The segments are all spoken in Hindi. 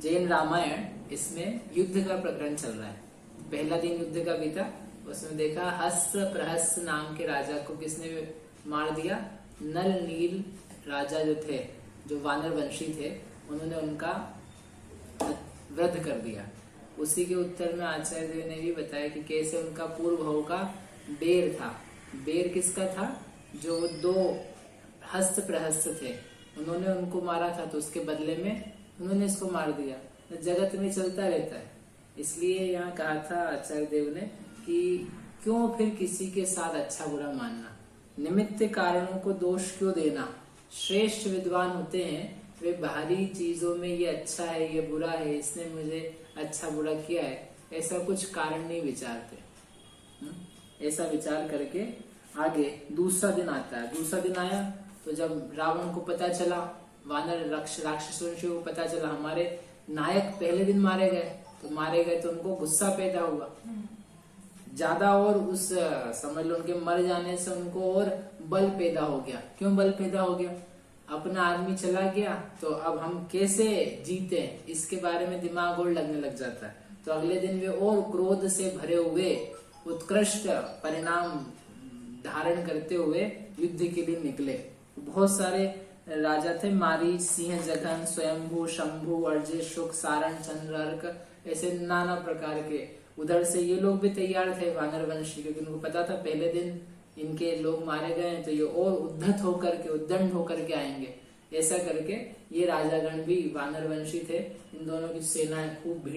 जैन रामायण, इसमें युद्ध का प्रकरण चल रहा है। पहला दिन युद्ध का बीता, उसमें देखा हस्त प्रहस्त नाम के राजा को किसने मार दिया। नल नील राजा जो थे, जो वानर वंशी थे, उन्होंने उनका वध कर दिया। उसी के उत्तर में आचार्य देव ने भी बताया कि कैसे उनका पूर्व भाव का बेर था। बेर किसका था? जो दो हस्त प्रहस्त थे, उन्होंने उनको मारा था, तो उसके बदले में उन्होंने इसको मार दिया। तो जगत में चलता रहता है। इसलिए यहाँ कहा था आचार्य देव ने कि क्यों फिर किसी के साथ अच्छा बुरा मानना, निमित्त कारणों को दोष क्यों देना। श्रेष्ठ विद्वान होते हैं वे बाहरी चीजों में ये अच्छा है, ये बुरा है, इसने मुझे अच्छा बुरा किया है, ऐसा कुछ कारण नहीं विचारते। ऐसा विचार करके आगे दूसरा दिन आता है। दूसरा दिन आया तो जब रावण को पता चला, वानर राक्षसों को पता चला हमारे नायक पहले दिन मारे गए, तो उनको गुस्सा पैदा हुआ ज्यादा, और उस समझ लो उनके मर जाने से उनको और बल पैदा हो गया। क्यों बल पैदा हो गया? अपना आदमी चला गया, तो अब हम कैसे जीते, इसके बारे में दिमाग और लगने लग जाता है। तो अगले दिन वे और क्रोध से भरे हुए उत्कृष्ट परिणाम धारण करते हुए युद्ध के लिए निकले। बहुत सारे राजा थे, मारीच, सिंह, जघन, स्वयंभू, शंभु, अर्जे, शुक, सारण, चंद्र, अर्क, ऐसे नाना प्रकार के। उधर से ये लोग भी तैयार थे वानर वंशी, क्योंकि उनको पता था पहले दिन इनके लोग मारे गए तो ये और उद्धत होकर के, उद्दंड होकर के आएंगे। ऐसा करके ये राजागण भी वानर वंशी थे। इन दोनों की सेनाएं खूब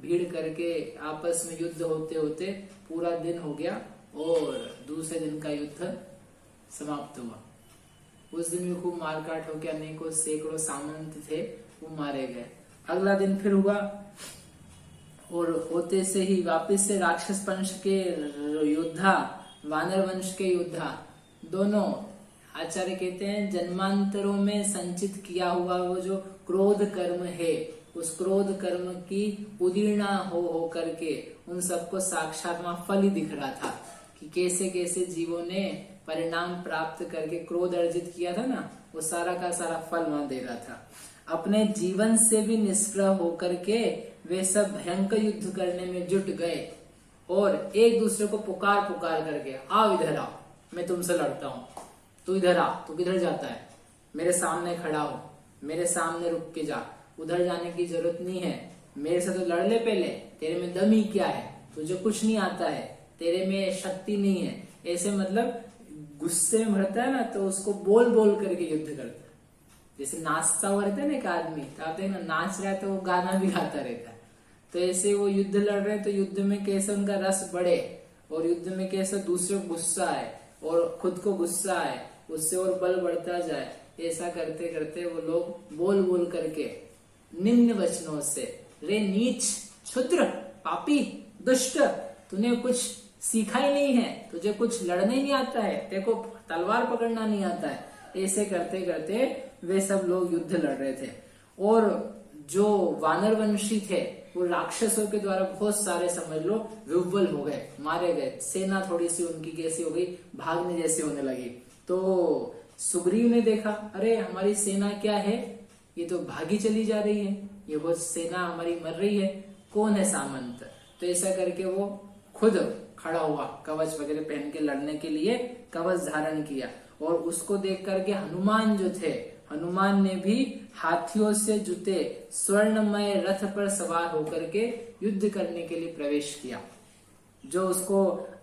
भीड़ करके आपस में युद्ध होते होते पूरा दिन हो गया और दूसरे दिन का युद्ध समाप्त हुआ। उस दिन भी खूब मारकाट हो गया, अनेकों सैकड़ों सामंत थे वो मारे गए। अगला दिन फिर हुआ और होते से ही वापस से राक्षस वंश के योद्धा, वानर वंश के योद्धा, दोनों आचार्य कहते हैं जन्मांतरों में संचित किया हुआ वो जो क्रोध कर्म है, उस क्रोध कर्म की उदीर्णा हो करके उन सबको साक्षात वहां फल ही दिख रहा था कि कैसे कैसे जीवों ने परिणाम प्राप्त करके क्रोध अर्जित किया था ना, वो सारा का सारा फल वहां दे रहा था। अपने जीवन से भी निष्प्रह होकर के वे सब भयंकर युद्ध करने में जुट गए और एक दूसरे को पुकार करके, आओ इधर आओ, मैं तुमसे लड़ता हूँ, तू इधर आ, तू किधर जाता है, मेरे सामने खड़ा हो, मेरे सामने रुक के जा, उधर जाने की जरूरत नहीं है, मेरे से तो लड़ ले पहले, तेरे में दम ही क्या है, तुझे कुछ नहीं आता है, तेरे में शक्ति नहीं है। ऐसे मतलब गुस्से में भरता है ना, तो उसको बोल करके युद्ध करता है। जैसे नाचता हुआ रहता है ना एक आदमी, तो आप देखना नाच रहा है तो वो गाना भी गाता रहता है। तो ऐसे वो युद्ध लड़ रहे हैं, तो युद्ध में कैसे उनका रस बढ़े और युद्ध में कैसे दूसरे को गुस्सा आए और खुद को गुस्सा आए, उससे और बल बढ़ता जाए। ऐसा करते करते वो लोग बोल करके निम्न वचनों से, रे नीच, क्षुद्र, पापी, दुष्ट, तूने कुछ सीखा ही नहीं है, तुझे कुछ लड़ने नहीं आता है, तेरे को तलवार पकड़ना नहीं आता है। ऐसे करते करते वे सब लोग युद्ध लड़ रहे थे। और जो वानर वंशी थे वो राक्षसों के द्वारा बहुत सारे समझ लो विह्वल हो गए, मारे गए। सेना थोड़ी सी उनकी कैसी हो गई, भागने जैसी होने लगी। तो सुग्रीव ने देखा, अरे हमारी सेना क्या है, ये तो भागी चली जा रही है, ये बहुत सेना हमारी मर रही है, कौन है सामंत। तो ऐसा करके वो खुद खड़ा हुआ, कवच वगैरह पहन के लड़ने के लिए कवच धारण किया। और उसको देख करके हनुमान जो थे, हनुमान ने भी हाथियों से जुते स्वर्णमय रथ पर सवार होकर के युद्ध करने के लिए प्रवेश किया। जो उसको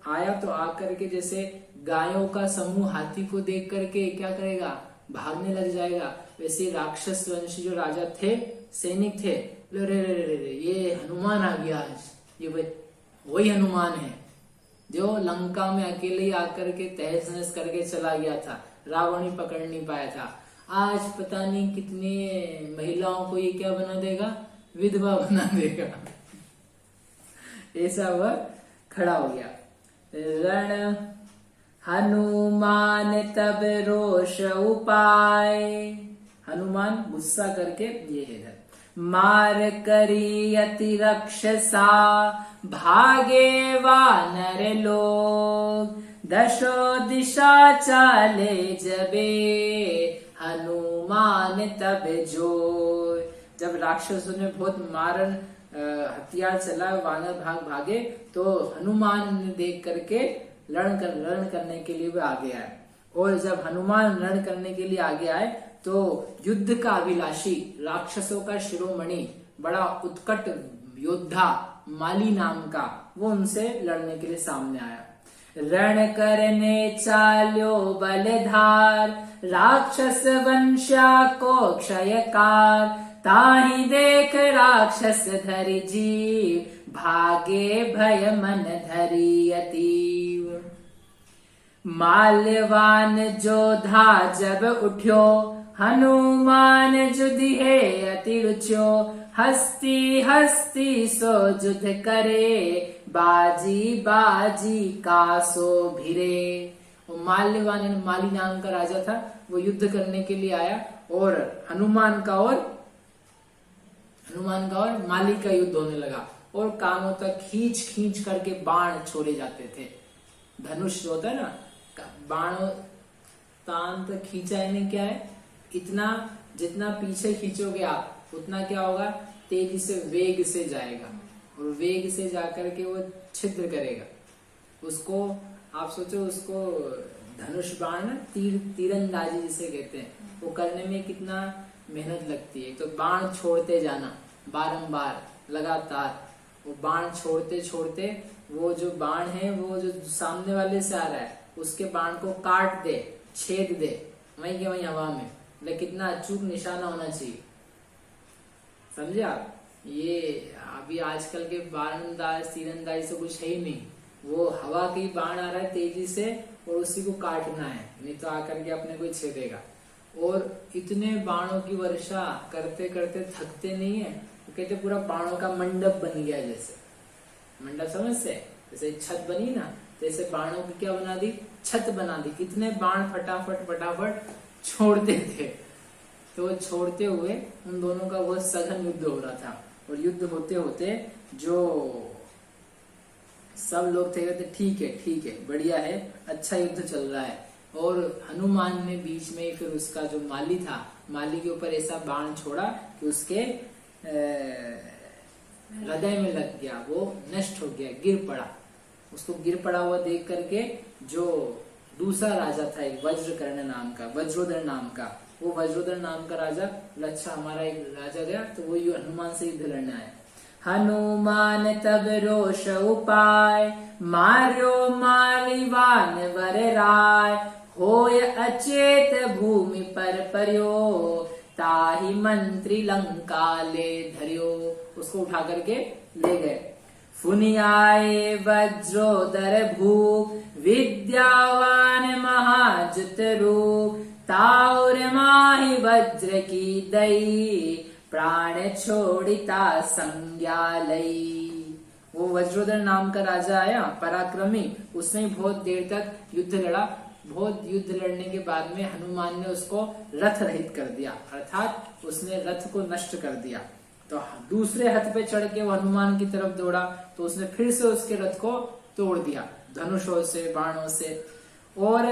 आया तो आकर के जैसे गायों का समूह हाथी को देख करके क्या करेगा, भागने लग जाएगा, वैसे राक्षस वंशी जो राजा थे, सैनिक थे, रे ये हनुमान आ गया आज, ये वही हनुमान है जो लंका में अकेले ही आकर के तहस नहस करके चला गया था, रावण ही पकड़ नहीं पाया था। आज पता नहीं कितनी महिलाओं को ये क्या बना देगा, विधवा बना देगा। ऐसा वह खड़ा हो गया। रण हनुमान तब रोष उपाय, हनुमान गुस्सा करके ये है, मार करी अति रक्षसा भागे वानर लोग, दशो दिशा चाले जबे हनुमान तब जोर, जब राक्षसों ने बहुत मारन हथियार चला, वानर भागे, तो हनुमान ने देख करके रण करने के लिए वे आगे आए। और जब हनुमान रण करने के लिए आगे आए तो युद्ध का अभिलाषी, राक्षसों का शिरोमणि, बड़ा उत्कट योद्धा माली नाम का, वो उनसे लड़ने के लिए सामने आया। रण करने चाल्यो बलधार, राक्षस वंशा को क्षयकार, ताहि देख राक्षस धरि जीव, भागे भय मन धरि अतीव। माल्यवान जोधा जब उठ्यो, हनुमान जुधिए अति रुच्यो, हस्ती हस्ती सो युद्ध करे, बाजी बाजी कासो भिरे। माल्यवान माली नाम का राजा था, वो युद्ध करने के लिए आया और हनुमान का और माली का युद्ध होने लगा। और कानों तक खींच खींच करके बाण छोड़े जाते थे। धनुष होता है ना, बाण तान तक खींचा है, क्या है, इतना जितना पीछे खींचोगे आप उतना क्या होगा, तेजी से वेग से जाएगा और वेग से जाकर के वो छिद्र करेगा उसको। आप सोचो उसको धनुष बाण ना, तीरंदाजी जिसे कहते हैं, वो करने में कितना मेहनत लगती है। तो बाण छोड़ते जाना बारंबार लगातार, वो बाण छोड़ते छोड़ते वो जो बाण है वो जो सामने वाले से आ रहा है उसके बाण को काट दे, छेद दे वहीं के वहीं हवा में। लेकिन कितना अचूक निशाना होना चाहिए, समझे आप। ये अभी आजकल के बाणंदाज तीरंदाजी से कुछ है ही नहीं, वो हवा की बाण आ रहा है तेजी से और उसी को काटना है, नहीं तो आकर के अपने को छेदेगा। और इतने बाणों की वर्षा करते करते थकते नहीं है, वो कहते पूरा बाणों का मंडप बन गया। जैसे मंडप समझ से, जैसे छत बनी ना, जैसे बाणों की क्या बना दी, छत बना दी। इतने बाण फटाफट छोड़ते थे। तो छोड़ते हुए उन दोनों का बहुत सघन युद्ध हो रहा था। और युद्ध होते होते जो सब लोग थे कहते ठीक है बढ़िया है, अच्छा युद्ध चल रहा है। और हनुमान ने बीच में ही फिर उसका जो माली था, माली के ऊपर ऐसा बाण छोड़ा कि उसके हृदय में लग गया, वो नष्ट हो गया, गिर पड़ा। उसको गिर पड़ा हुआ देख करके जो दूसरा राजा था एक वज्रकर्ण नाम का, वज्रोदर नाम का, वो वज्रोदर नाम का राजा, अच्छा हमारा एक राजा गया, तो वो हनुमान से युद्ध लड़ना है। हनुमान तब रोष उपाय, मार्यो मालिवान वर राय, होय अचेत भूमि पर पर्यो, ताहि मंत्री लंका ले धर्यो। उसको उठा करके ले गए। फुनियाए वज्रोदर भूप, विद्यावान महाजुत रूप, ताउर माहि वज्र की दई, प्राण छोड़िता संज्ञा लई। वो वज्रोदर नाम का राजा आया, पराक्रमी, उसने बहुत देर तक युद्ध लड़ा। बहुत युद्ध लड़ने के बाद में हनुमान ने उसको रथ रहित कर दिया, अर्थात उसने रथ को नष्ट कर दिया। तो दूसरे रथ पे चढ़ के वो हनुमान की तरफ दौड़ा, तो उसने फिर से उसके रथ को तोड़ दिया धनुषों से, बाणों से। और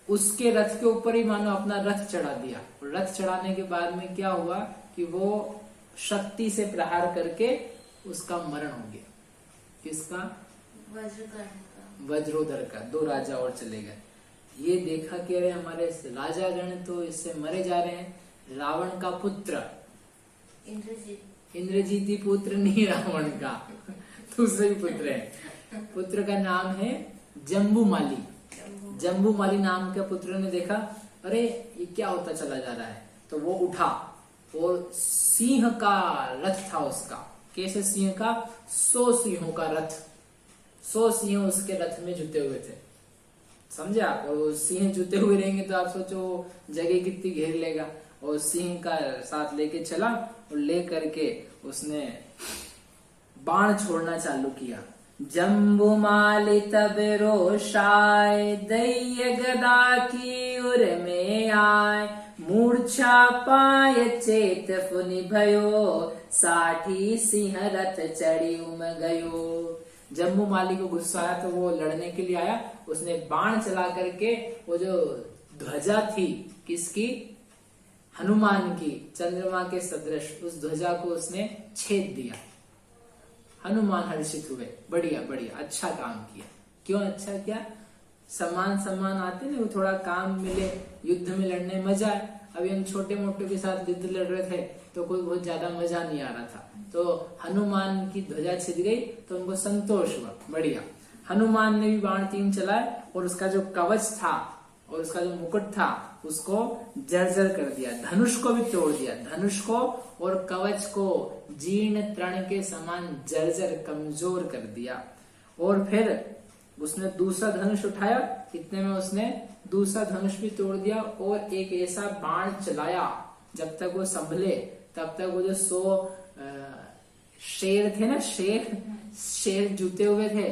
उसके रथ के ऊपर ही मानो अपना रथ चढ़ा दिया। और रथ चढ़ाने के बाद में क्या हुआ कि वो शक्ति से प्रहार करके उसका मरण हो गया। किसका? वज्रोदर का। दो राजा और चले गए। ये देखा कि अरे हमारे राजागण तो इससे मरे जा रहे हैं। रावण का पुत्र इंद्रजीती पुत्र नहीं, रावण का दूसरे पुत्र है। पुत्र का नाम है जम्बूमाली। जम्बूमाली नाम के पुत्र ने देखा अरे ये क्या होता चला जा रहा है, तो वो उठा और सिंह का रथ था उसका। कैसे सिंह का? 100 सिंहों का रथ, 100 सिंह उसके रथ में जुटे हुए थे, समझे आप। और सिंह जुटे हुए रहेंगे तो आप सोचो जगह कितनी घेर लेगा। और सिंह का साथ लेके चला और ले करके उसने बाण छोड़ना चालू किया। जम्बूमाली तब रोषाय, दैय गदा की उर में आय, मूर्छा पाय चेत फुनि भयो, 60 सिंह रथ चढ़ी उम गयो। जम्बूमाली को गुस्सा आया तो वो लड़ने के लिए आया। उसने बाण चला करके वो जो ध्वजा थी किसकी? हनुमान की चंद्रमा के सदृश उस ध्वजा को उसने छेद दिया। हनुमान हर्षित हुए, बढ़िया बढ़िया, अच्छा काम किया। क्यों अच्छा किया? सम्मान सम्मान आते ना, वो थोड़ा काम मिले, युद्ध में लड़ने में मजा है। अभी हम छोटे मोटे के साथ युद्ध लड़ रहे थे तो कोई बहुत ज्यादा मजा नहीं आ रहा था, तो हनुमान की ध्वजा छिद गई तो उनको संतोष हुआ, बढ़िया। हनुमान ने भी बाण 3 चलाए और उसका जो कवच था और उसका जो मुकुट था उसको जर्जर कर दिया, धनुष को भी तोड़ दिया, धनुष को और कवच को जीर्ण तृण के समान जर्जर कमजोर कर दिया। और फिर उसने दूसरा धनुष उठाया, इतने में उसने दूसरा धनुष भी तोड़ दिया और एक ऐसा बाण चलाया, जब तक वो संभले तब तक वो जो 100 शेर थे ना, शेर जुटे हुए थे,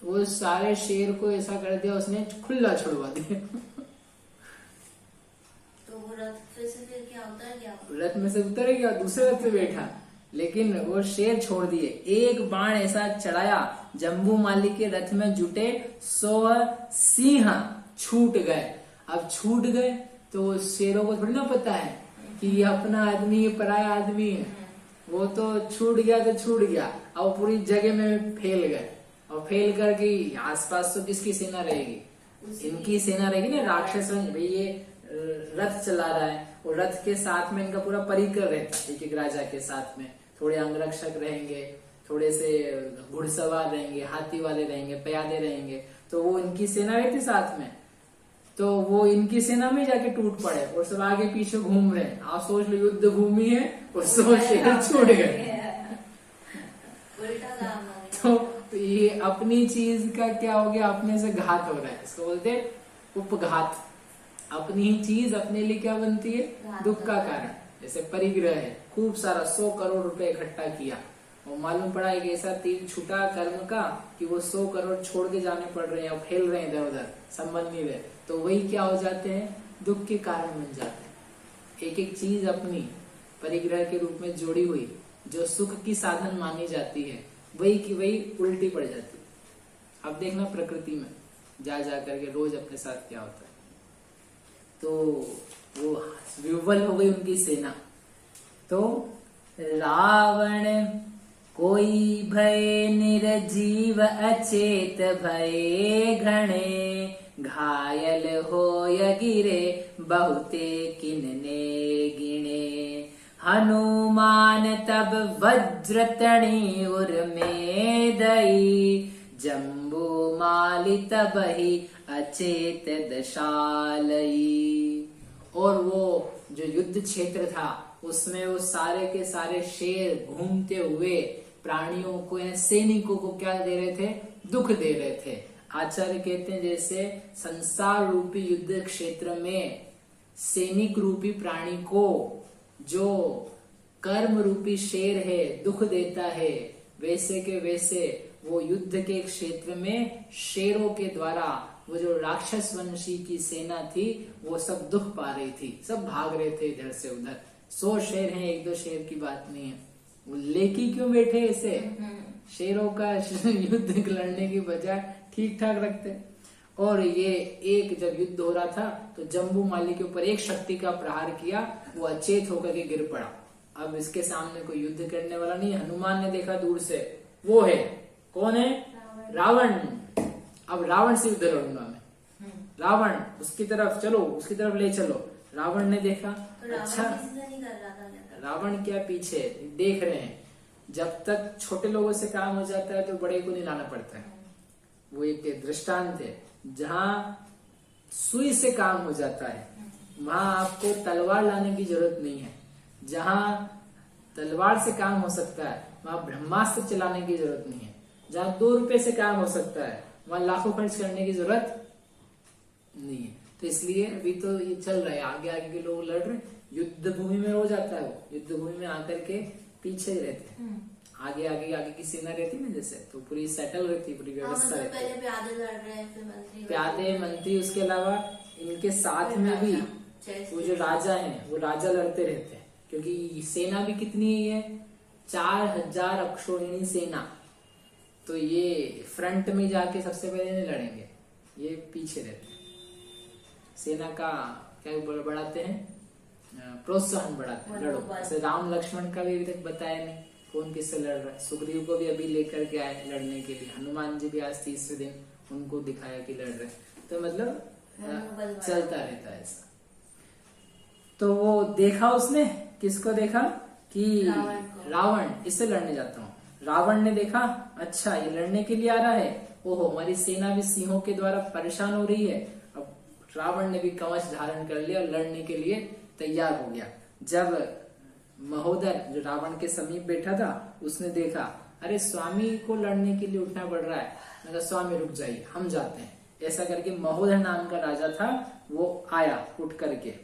वो सारे शेर को ऐसा कर दिया उसने, खुला छुड़वा दिया। तो वो रथ से फिर क्या उतर गया? रथ में से उतर गया, दूसरे रथ पे बैठा, लेकिन वो शेर छोड़ दिए। एक बाण ऐसा चढ़ाया, जम्बू माली के रथ में जुटे 100 सिंह छूट गए। अब छूट गए तो शेरों को थोड़ी ना पता है कि ये अपना आदमी है, पराया आदमी है। वो तो छूट गया तो छूट गया, अब पूरी जगह में फैल गए। और फैल करके आसपास तो किसकी सेना रहेगी? इनकी सेना रहेगी ना, राक्षस। भाई ये रथ चला रहा है और रथ के साथ में इनका पूरा परिकर रहता है, एक एक राजा के साथ में थोड़े अंगरक्षक रहेंगे, थोड़े से घुड़सवार रहेंगे, हाथी वाले रहेंगे, प्यादे रहेंगे, तो वो इनकी सेना रहती साथ में। तो वो इनकी सेना में जाके टूट पड़े और सब आगे पीछे घूम रहे हैं। आप सोच लो, युद्ध भूमि है और 100 शेर छूट गए। तो ये अपनी चीज का क्या हो गया? अपने से घात हो रहा है, इसको बोलते हैं उपघात। अपनी ही चीज अपने लिए क्या बनती है? दुख का कारण। जैसे परिग्रह है, खूब सारा 100 करोड़ रुपए इकट्ठा किया और मालूम पड़ा एक ऐसा तीर छूटा कर्म का कि वो 100 करोड़ छोड़ के जाने पड़ रहे हैं और फैल रहे हैं इधर उधर, संबंध नहीं रहे, तो वही क्या हो जाते हैं? दुख के कारण बन जाते हैं। एक एक चीज अपनी परिग्रह के रूप में जोड़ी हुई, जो सुख की साधन मानी जाती है, वही की वही उल्टी पड़ जाती है। अब देखना प्रकृति में जा करके रोज अपने साथ क्या होता है। तो वो विह्वल हो गई उनकी सेना। तो रावण कोई भय निर्जीव अचेत भये घणे, घायल हो गिरे बहुते किन्ने गिणे। हनुमान तब वज्र तणी उर में दई, जम्बू माली तबहि अचेत दशालई। और वो जो युद्ध क्षेत्र था उसमें वो सारे के सारे शेर घूमते हुए प्राणियों को, सैनिकों को क्या दे रहे थे? दुख दे रहे थे। आचार्य कहते हैं जैसे संसार रूपी युद्ध क्षेत्र में सैनिक रूपी प्राणी को जो कर्म रूपी शेर है दुख देता है, वैसे के वैसे वो युद्ध के क्षेत्र में शेरों के द्वारा वो जो राक्षस वंशी की सेना थी वो सब दुख पा रही थी, सब भाग रहे थे इधर से उधर। 100 शेर हैं, 1-2 शेर की बात नहीं है। वो लेके क्यों बैठे ऐसे? शेरों का युद्ध लड़ने की बजाय ठीक ठाक रखते। और ये एक जब युद्ध हो रहा था तो जम्बू माली के ऊपर एक शक्ति का प्रहार किया, वो अचेत होकर के गिर पड़ा। अब इसके सामने कोई युद्ध करने वाला नहीं। हनुमान ने देखा दूर से, वो है, कौन है? रावण। अब रावण से युद्ध लड़ूंगा मैं। रावण उसकी तरफ चलो, उसकी तरफ ले चलो। रावण ने देखा, तो अच्छा नहीं कर रहा था क्या? रावण क्या पीछे देख रहे हैं। जब तक छोटे लोगों से काम हो जाता है तो बड़े को नहीं लाना पड़ता है। वो एक दृष्टांत है, जहां सुई से काम हो जाता है वहां आपको तलवार लाने की जरूरत नहीं है। जहां तलवार से काम हो सकता है वहां ब्रह्मास्त्र चलाने की जरूरत नहीं है। जहां 2 रुपए से काम हो सकता है वहां लाखों खर्च करने की जरूरत नहीं है। तो इसलिए अभी तो ये चल रहा है, आगे आगे के लोग लड़ रहे, युद्ध भूमि में हो जाता है। वो युद्ध भूमि में आकर के पीछे ही रहते हैं, आगे आगे आगे की सेना रहती ना, जैसे तो पूरी सेटल रहती, पूरी व्यवस्था रहती है। पहले प्यादे लड़ रहे हैं, फिर मंत्री, प्यादे मंत्री, उसके अलावा इनके साथ में भी वो जो राजा हैं वो राजा लड़ते रहते हैं, क्योंकि सेना भी कितनी है? 4000 अक्षौहिणी सेना। तो ये फ्रंट में जाके सबसे पहले नहीं लड़ेंगे, ये पीछे रहते हैं। सेना का क्या बढ़ाते हैं? प्रोत्साहन बढ़ाते हैं, लड़ो। जैसे राम लक्ष्मण का भी अभी तक बताया नहीं कौन किससे लड़ रहा है। सुग्रीव को भी अभी लेकर के आए लड़ने के लिए, हनुमान जी भी आज तीसरे दिन उनको दिखाया कि लड़ रहे। तो मतलब चलता रहता है ऐसा। तो वो देखा उसने, किसको देखा कि रावण, इससे लड़ने जाता हूँ। रावण ने देखा अच्छा ये लड़ने के लिए आ रहा है, ओहो हमारी सेना भी सिंहों के द्वारा परेशान हो रही है। अब रावण ने भी कवच धारण कर लिया और लड़ने के लिए तैयार हो गया। जब महोदर जो रावण के समीप बैठा था उसने देखा अरे स्वामी को लड़ने के लिए उठना पड़ रहा है, मैंने कहा स्वामी रुक जाइए हम जाते हैं। ऐसा करके महोदर नाम का राजा था वो आया उठ करके।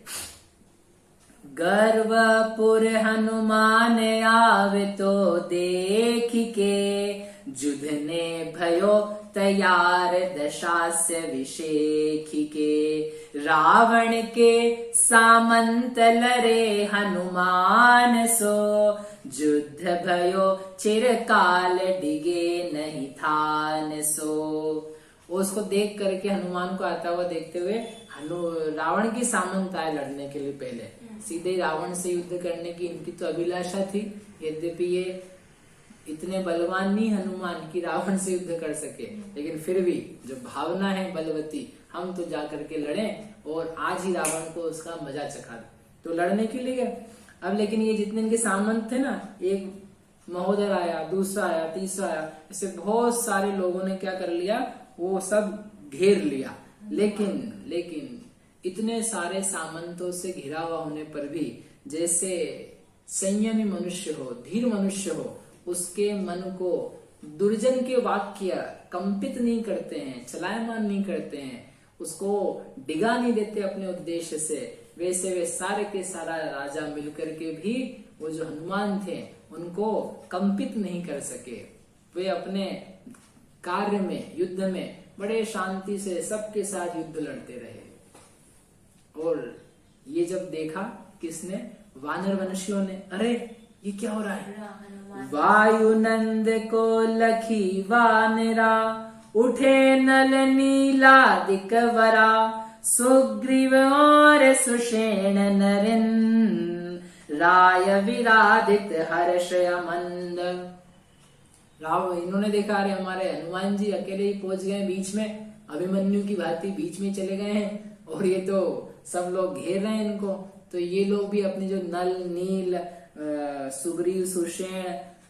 गर्वपुर हनुमान आवे तो देख के, जुधने भयो तैयार दशास्य विशेख के। रावण के सामंत लरे हनुमान सो, युद्ध भयो चिरकाल डिगे नहीं थान सो। उसको देख करके, हनुमान को आता हुआ देखते हुए रावण की सामंत आए लड़ने के लिए। पहले सीधे रावण से युद्ध करने की इनकी तो अभिलाषा थी, यद्यपि ये इतने बलवान नहीं हनुमान की रावण से युद्ध कर सके, लेकिन फिर भी जो भावना है बलवती, हम तो जा करके लड़े और आज ही रावण को उसका मजा चखा दे, तो लड़ने के लिए गए। अब लेकिन ये जितने इनके सामंत थे ना, एक महोदर आया, दूसरा आया, तीसरा आया, ऐसे बहुत सारे लोगों ने क्या कर लिया, वो सब घेर लिया। लेकिन इतने सारे सामंतों से घिरा हुआ होने पर भी जैसे संयमी मनुष्य हो, धीर मनुष्य हो, उसके मन को दुर्जन के वाक्य कंपित नहीं करते हैं, चलायमान नहीं करते हैं, उसको डिगा नहीं देते अपने उद्देश्य से। वैसे वे सारे के सारा राजा मिलकर के भी वो जो हनुमान थे उनको कंपित नहीं कर सके। वे अपने कार्य में, युद्ध में बड़े शांति से सबके साथ युद्ध लड़ते रहे। और ये जब देखा किसने, वानर वंशियों ने, अरे ये क्या हो रहा है। वायु नंद को लखी वानरा, उठे नल नीला दिकवरा। सुग्रीव और सुषेण नरेन, राय विरादित हर्ष मंद। राव इन्होंने देखा अरे हमारे हनुमान जी अकेले ही पहुंच गए बीच में, अभिमन्यु की भांति बीच में चले गए हैं और ये तो सब लोग घेर रहे हैं इनको। तो ये लोग भी अपने जो नल नील सुग्रीव सुषेण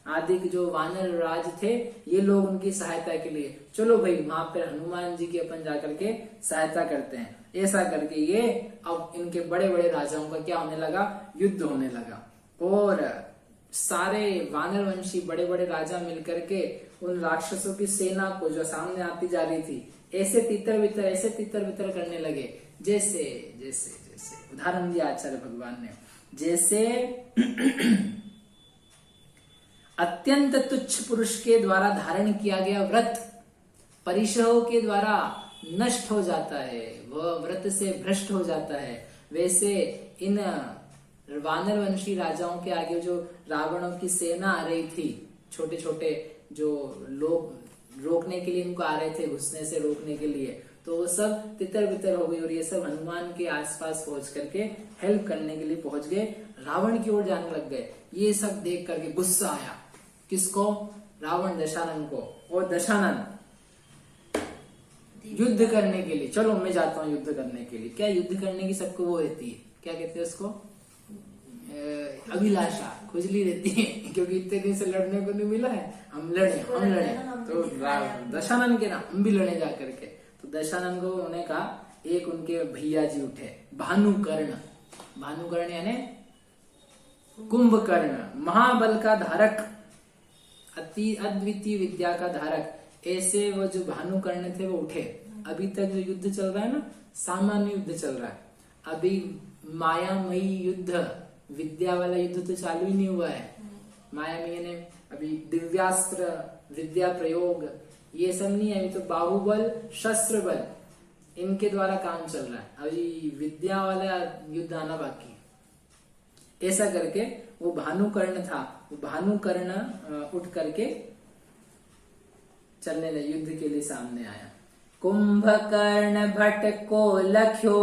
आदि जो वानर राज थे, ये लोग उनकी सहायता के लिए, चलो भाई वहां पर हनुमान जी की अपन जाकर के सहायता करते हैं। ऐसा करके ये अब इनके बड़े बड़े राजाओं का क्या होने लगा, युद्ध होने लगा। और सारे वानर वंशी बड़े बड़े राजा मिलकर के उन राक्षसों की सेना को जो सामने आती जा रही थी ऐसे तितर बितर करने लगे। जैसे जैसे जैसे उदाहरण दिया आचार्य भगवान ने, जैसे अत्यंत तुच्छ पुरुष के द्वारा धारण किया गया व्रत परिश्रहों के द्वारा नष्ट हो जाता है, वह व्रत से भ्रष्ट हो जाता है, वैसे इन वानर वंशी राजाओं के आगे जो रावणों की सेना आ रही थी, छोटे छोटे जो लोग रोकने के लिए इनको आ रहे थे, घुसने से रोकने के लिए, तो वो सब तितर बितर हो गई और ये सब हनुमान के आसपास पहुंच करके हेल्प करने के लिए पहुंच गए, रावण की ओर जाने लग गए। ये सब देख करके गुस्सा आया किसको, रावण दशानन को। और दशानन युद्ध करने के लिए, चलो मैं जाता हूँ युद्ध करने के लिए। क्या युद्ध करने की सबको वो रहती है, क्या कहते हैं उसको, अभिलाषा, खुजली रहती है, क्योंकि इतने दिन से लड़ने को नहीं मिला है, हम लड़े। तो दशानन के नाम हम भी लड़े जा करके। तो दशानन को उन्होंने कहा, एक उनके भैया जी उठे, भानुकर्ण, भानुकर्ण यानी कुंभकर्ण, महाबल का धारक, अति अद्वितीय विद्या का धारक, ऐसे वो जो भानुकर्ण थे वो उठे। अभी तक जो युद्ध चल रहा है ना, सामान्य युद्ध चल रहा है, अभी मायामयी युद्ध, विद्या वाला युद्ध तो चालू ही नहीं हुआ है। मायामयी ने अभी दिव्यास्त्र विद्या प्रयोग ये सब नहीं है, अभी तो बाहुबल शस्त्र बल इनके द्वारा काम चल रहा है, अभी विद्या वाला युद्ध आना बाकी। ऐसा करके वो भानुकर्ण था, वो भानुकर्ण उठ करके चलने लगे, युद्ध के लिए सामने आया। कुंभकर्ण भट्ट को लख्यो,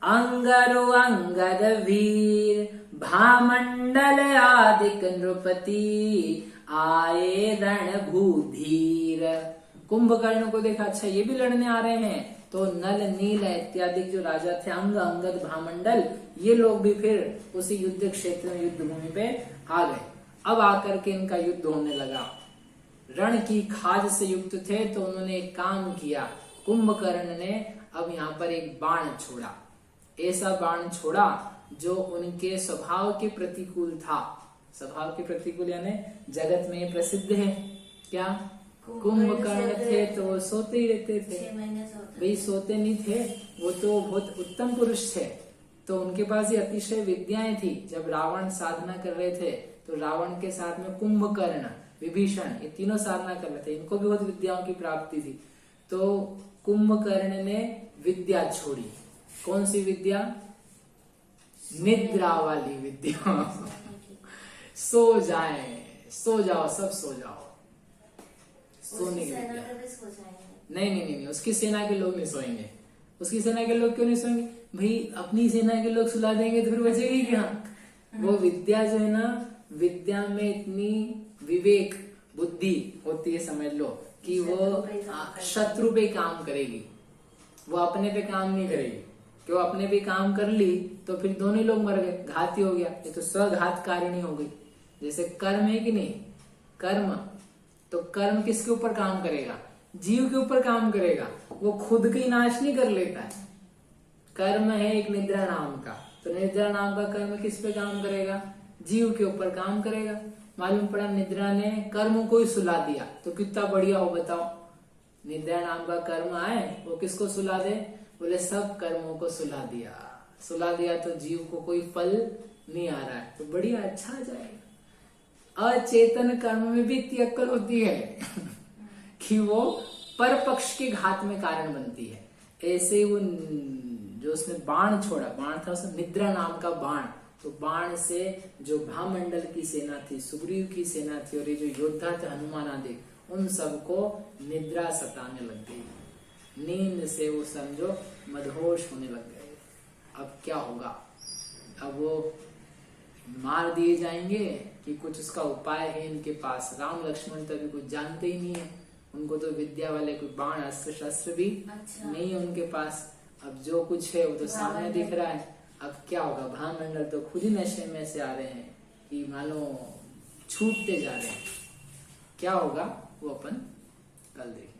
अंगरु अंगद वीर भामंडल आदिक नृपति आए रणभूधीर। कुंभकर्ण को देखा, अच्छा ये भी लड़ने आ रहे हैं, तो नल नील इत्यादि जो राजा थे, अंग अंगद भामंडल, ये लोग भी फिर उसी युद्ध क्षेत्र में युद्ध भूमि पे आ गए। अब आकर के इनका युद्ध होने लगा। रण की खाज से युक्त थे, तो उन्होंने एक काम किया, कुंभकर्ण ने अब यहाँ पर एक बाण छोड़ा, ऐसा बाण छोड़ा जो उनके स्वभाव के प्रतिकूल था। स्वभाव के प्रतिकूल यानी जगत में प्रसिद्ध है क्या, कुंभकर्ण थे तो वो सोते ही रहते थे, 6 महीने सोते। भाई सोते नहीं थे, वो तो बहुत उत्तम पुरुष थे, तो उनके पास ये अतिशय विद्याएं थी। जब रावण साधना कर रहे थे, तो रावण के साथ में कुंभकर्ण, विभीषण, ये तीनों साधना कर रहे थे, इनको भी बहुत विद्याओं की प्राप्ति थी। तो कुंभकर्ण ने विद्या छोड़ी। कौन सी विद्या? निद्रा वाली विद्या। सो जाए, सो जाओ, सब सो जाओ, सोने की विद्या। नहीं नहीं नहीं, उसकी सेना के लोग नहीं सोएंगे। उसकी सेना के लोग क्यों नहीं सोएंगे भाई? अपनी सेना के लोग सुला देंगे तो फिर बचेगी क्या? वो विद्या जो है ना, विद्या में इतनी विवेक बुद्धि होती है, समझ लो, कि वो शत्रु पे काम करेगी, वो अपने पे काम नहीं करेगी। कि वो अपने पे काम कर ली तो फिर दोनों ही लोग मर गए, घाती हो गया, ये तो स्वघातकारिणी हो गई। जैसे कर्म है कि नहीं, कर्म, तो कर्म किसके ऊपर काम करेगा? जीव के ऊपर काम करेगा, वो खुद का नाश नहीं कर लेता है। कर्म है एक निद्रा नाम का, तो निद्रा नाम का कर्म किस पे काम करेगा? जीव के ऊपर काम करेगा। मालूम पड़ा निद्रा ने कर्म को ही सुला दिया, तो कितना बढ़िया हो बताओ। निद्रा नाम का कर्म आए, वो किसको सुला दे? बोले सब कर्मों को सुला दिया। सुला दिया तो जीव को कोई फल नहीं आ रहा है, तो बढ़िया, अच्छा आ जाएगा। अचेतन कर्म में भी इतनी अक्ल होती है कि वो पर पक्ष के घात में कारण बनती है। ऐसे वो जो उसने बाण छोड़ा, बाण था उसने निद्रा नाम का बाण, तो बाण से जो भामंडल की सेना थी, सुग्रीव की सेना थी, और ये जो योद्धा थे हनुमान आदि, उन सबको निद्रा सताने लग गई। नींद से वो समझो मदहोश होने लग गए। अब क्या होगा? अब वो मार दिए जाएंगे कि कुछ उसका उपाय है इनके पास? राम लक्ष्मण तो अभी कुछ जानते ही नहीं है, उनको तो विद्या वाले कोई बाण अस्त्र शस्त्र भी नहीं है उनके पास। अब जो कुछ है वो तो सामने दिख रहा है। अब क्या होगा? भामंडल तो खुद ही नशे में से आ रहे हैं कि मानो छूटते जा रहे हैं। क्या होगा वो अपन कल देखेंगे।